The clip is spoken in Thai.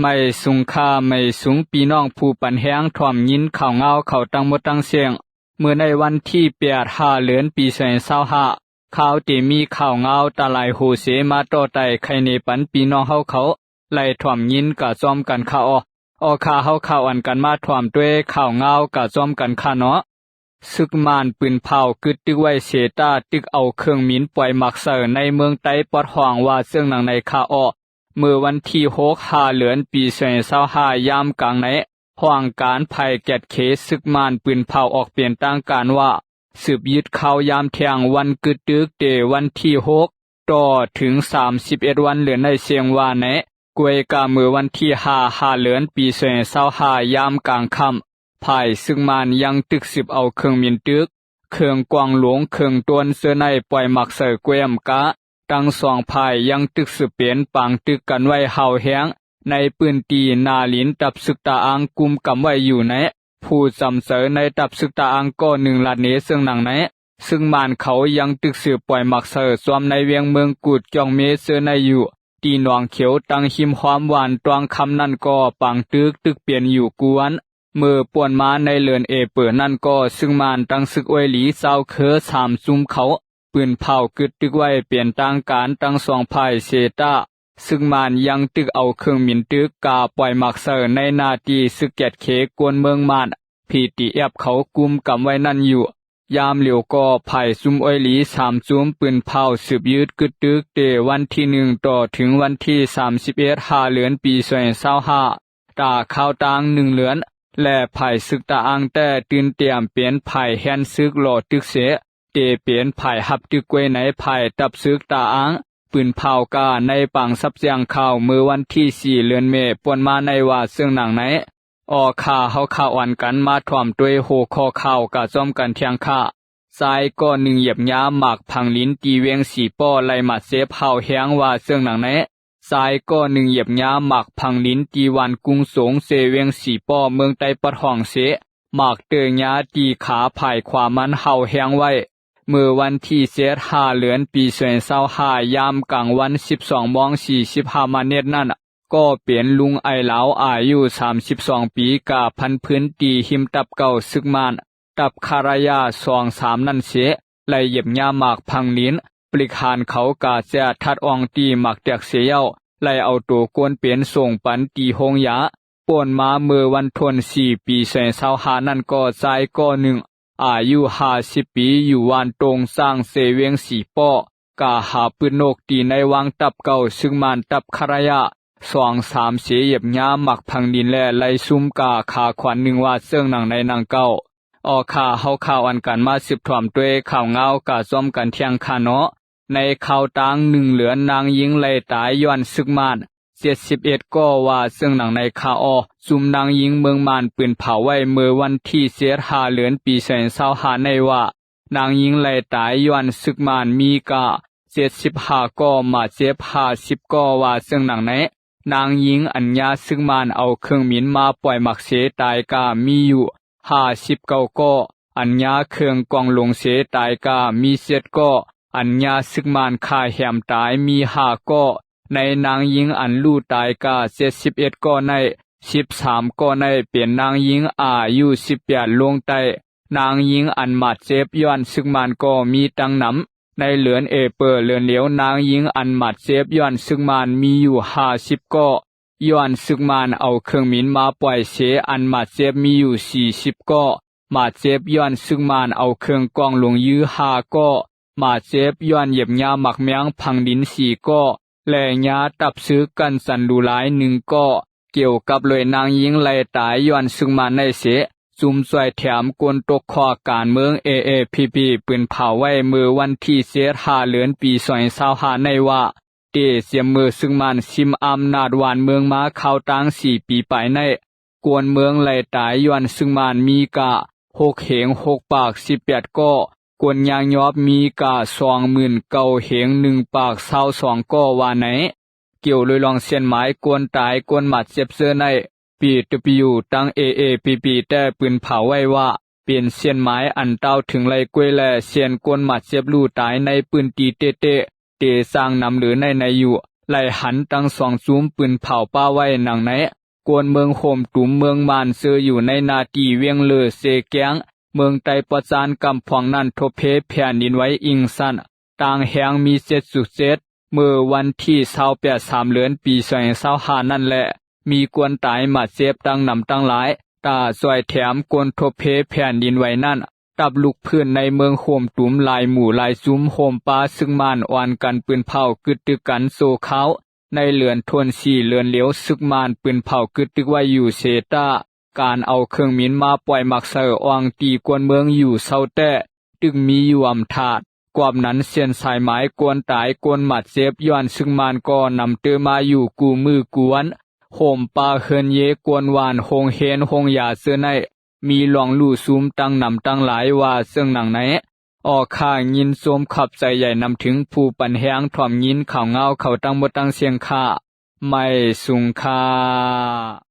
ไม่สุงค่าไม่สูงปีน้องผู้ปันแห้งถ่อมยินข่าวเงาเขาตั้งหมดตั้งเสียงเมื่อในวันที่8 เดือนปี2025ข่าวที่มีข่าวเงาตะลายโหเสมาต่อไต่ไข่ในปันปีน้องเฮาเขาไล่ถ่อมยินกะซ้อมกันข่าวอข่าเฮาข่าวอันกันมาถ่อมด้วยข่าวเงากะซ้อมกันข่าเนาะซึกมานปืนเผากึดตึกไว้เสตาตึกเอาเครื่องมินปล่อยมักเสอในเมืองไต้ปอดห่วงว่าซึ่งหนังในข่าวเมื่อวันที่6 เดือนปี2025ยามกลางในห่วงการภัยแกดเคซึกมานปืนเผาออกเปลี่ยนตั้งการว่าสืบยึดเข้ายามเที่ยงวันกึดตึกเดวันที่6ต่อถึง31วันเหลือในเสียงว่าในกวยกาเมื่อวันที่5 เดือนปี2025ยามกลางค่ำภายซึ่งมานยังตึกสืบเอาเครื่องมินตึกเครื่องกวางหลวงเครื่องตวนเสื้อในปล่อยมักเสอเกวยมกะทั้งสองภายยังตึกสืบเปลี่ยนปางตึกกันไว้เห่าแห้งในปืนตีนาลินตับศึกตาอังกุมกำไว้อยู่ในผู้จำเสอในตับศึกตาอังก็1 ลาดเนซึ่งหนังในซึ่งมานเขายังตึกสืบปล่อยมักเสอสวมในเวียงเมืองกูดจองเมเสื้อในอยู่ตีหนองเขียวตั้งหิมความหวานตวงคำนั่นก็ปังตึกเปลี่ยนอยู่กวนเมื่อป่วนมาในเลือนเปิดนั่นก็ซึ่งมานตั้งศึกไว้หลีเศร้าเคอ3 ซุ่มเขาปืนเผากึดตึกไว้เปลี่ยนต่างการตั้ง2 ภายเซตาซึ่งมานยังตึกเอาเครื่องมินตึกกาปล่อยมักเสอในนาทีซึกแกดเคกวนเมืองมานPTFเขากุมกำไว้นั่นอยู่ยามเหลียวก็ภายซุ่มอ้อยหลี3 ซุ่มปืนเผาสืบยืดกึดตึกเดวันที่1ต่อถึงวันที่31 เดือนปี2025ตาข้าวตาง1 เดือนและภายศึกตาอังแต่ตื่นเตรียมเปลี่ยนภายแฮนซึกหล่อตึกเสเตเปลี่ยนภายหับตึกไว้ในภายตับซึกตาอังปืนเผากาในปังซับเสียงข่าวเมื่อวันที่4 เดือนเมษป่วนมาในว่าซึ่งหนังไหนข่าเฮาข่าวอ่อนกันมาถ่อมด้วยโหคอข่าวกะจ้อมกันเทียงค่าสายก็1 เหยียบยาหมากพังลิ้นตีเวียง4 ป้อไล่มาเซฟเฮาแฮงว่าซึ่งหนังไหนสายก็1 เหยียบยาหมากพังลิ้นตีวันกรุงสงเซเวียง4 ป้อเมืองไต้ปะท่องเสหมากเตยาตีขาภายขวามันเฮาแฮงไว้เมื่อวันที่5 เดือนปี2025ยามกลางวัน 12:45 นั่นก็เปลี่ยนลุงไอเหลาอายุ32 ปีกาพันพื้นตีหิมตับเก่าซึกมานตับคารายา2-3นั่นเสไล่เหยียบยาหมากพังลิ้นปลิกหานเขากาจะทัดอองตีหมักแตกเสียวไล่เอาตัวกวนเปลี่ยนส่งปันตีหงยาป่วนมาเมื่อวันทวน4 ปี2025นั่นก็ใจก็1อายุ50 ปีอยู่วานตรงสร้างเสเวียง4 ป้อกาหาปืนนกตีในวังตับเก่าซึ่งมานตับคารายา2-3เสียเหยียบยาหมักพังดินและไล่ซุ่มกาขาขวัญ1ว่าเสื่องหนังในนางเก้าข่าเฮาข่าวอันกันมาสืบถ่อมด้วยข่าวเงากาซ้อมกันเที่ยงคาเนาะในข่าวตาง1 เหลือนนางยิงไล่ตายย้อนซึกมาน71ก็ว่าซึ่งหนังในข่าวซุ่มนางยิงเมืองมานปืนเผาไว้เมื่อวันที่5 เดือนปี2025ในว่านางยิงไล่ตายย้อนซึกมานมีกา75ก็มาเจ็บ50ก็ว่าซึ่งหนังในนางยิงอัญญาซึ่งมานเอาเครื่องมินมาปล่อยมักเสตายกามีอยู่59ก็อัญญาเครื่องกองลงเสตายกามี7ก็อัญญาซึ่งมานฆ่าแหมตายมี5ก็ในนางยิงอันลู่ตายกา71ก็ใน13ก็ในเปลี่ยนนางยิงอายุ18ลงใต้นางยิงอันมาเจ็บย้อนซึ่งมานก็มีตังนำในเหลือนเปิดเหลือนเหลียวนางยิงอันมัดเจ็บย้อนซึ่งมานมีอยู่50ก็ย้อนซึ่งมานเอาเครื่องมินมาปล่อยเสอันมัดเจ็บมีอยู่40ก็มัดเจ็บย้อนซึ่งมานเอาเครื่องกองลงยื้อ5ก็มัดเจ็บย้อนเหยียบยาหมักแมงพังดิน4ก็และยาตับซื้อกันสันดูหลาย1ก็เกี่ยวกับเลยนางยิงไล่ตายย้อนซึ่งมานในเสซุ่มซอยแถมกวนตกคอการเมืองAAPP ปืนเผาไว้เมื่อวันที่5 เดือนปี2025ในว่าเตเสียมือซึ่งมันชิมอำนาจหวานเมืองมาเข้าตั้ง4 ปีไปในกวนเมืองไล่ตายย้อนซึ่งมันมีกะ6 เหง6 ปาก18ก็กวนยางยอบมีกะ29,000เหง1 ปาก22ก็ว่าไหนเกี่ยวเลยลองเส้นหมายกวนตายกวนหมัดเจ็บเสื้อในPW ตั้ง AAPP แต่ปืนเผาไว้ว่า เป็นเสียนไม้อันเต้าถึงไหลกล้วยและเสียนกวนหมัดเสียบลู่ตายในปืนตีเตะเตสร้างนำหรือในอยู่ไหลหันตั้งสองซูมปืนเผาป้าไว้หนังไหนกวนเมืองโฮมตุ่มเมืองมานเสืออยู่ในนาทีเวียงเลอเสแกงเมืองไตปจานกำพองนั่นทบเพแผ่นดินไว้อิงสันต่างแหงมี7.7เมื่อวันที่28 เดือนปี2025นั่นแหละมีกวนตายหมัดเจ็บตั้งนำตั้งหลายตาซอยแถมกวนทบเพแผ่นดินไว้นั่นตับลุกพื้นในเมืองโฮมตุ่มลายหมู่ลายซุ้มโฮมปาซึ่งมานอ่อนกันปืนเผากึดตึกกันโซเขาในเลือนทวน4เลือนเหลียวซึกมานปืนเผากึดตึกไว้อยู่เซตาการเอาเครื่องมินมาปล่อยมักเสออองตีกวนเมืองอยู่เศร้าแต่ตึงมีอยู่อำถาดกวามนั้นเสียนสายไม้กวนตายกวนหมัดเจ็บย้อนซึ่งมานก็นำเตอมาอยู่กูมือกวนโฮมปาเฮินเยกวนวานโฮงเฮนโฮงยาเสื้อในมีหลองลู่ซูมตั้งนำตั้งหลายว่าซึ่งหนังไหนออกข้ายินโสมขับใจใหญ่นำถึงผู้ปันแหงถ่อมยินข่าวเงาเขาตั้งหมดตั้งเสียงค่าไม่สุงค่า